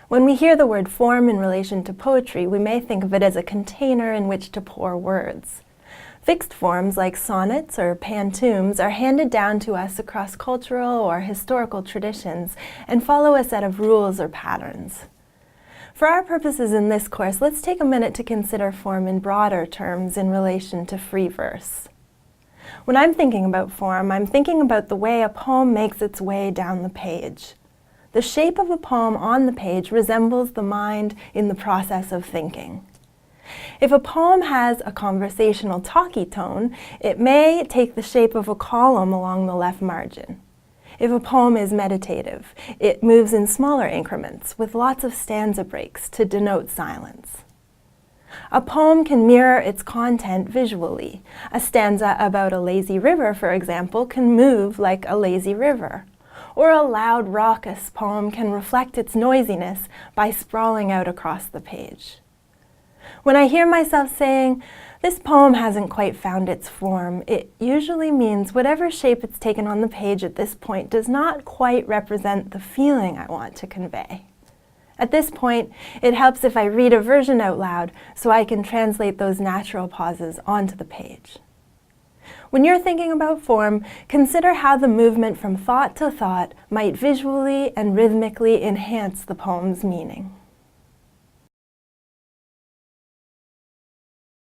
When we hear the word form in relation to poetry, we may think of it as a container in which to pour words. Fixed forms like sonnets or pantoums are handed down to us across cultural or historical traditions and follow a set of rules or patterns. For our purposes in this course, let's take a minute to consider form in broader terms in relation to free verse. When I'm thinking about form, I'm thinking about the way a poem makes its way down the page. The shape of a poem on the page resembles the mind in the process of thinking. If a poem has a conversational talky tone, it may take the shape of a column along the left margin. If a poem is meditative, it moves in smaller increments with lots of stanza breaks to denote silence. A poem can mirror its content visually. A stanza about a lazy river, for example, can move like a lazy river. Or a loud, raucous poem can reflect its noisiness by sprawling out across the page. When I hear myself saying, "This poem hasn't quite found its form," it usually means whatever shape it's taken on the page at this point does not quite represent the feeling I want to convey. At this point, it helps if I read a version out loud so I can translate those natural pauses onto the page. When you're thinking about form, consider how the movement from thought to thought might visually and rhythmically enhance the poem's meaning.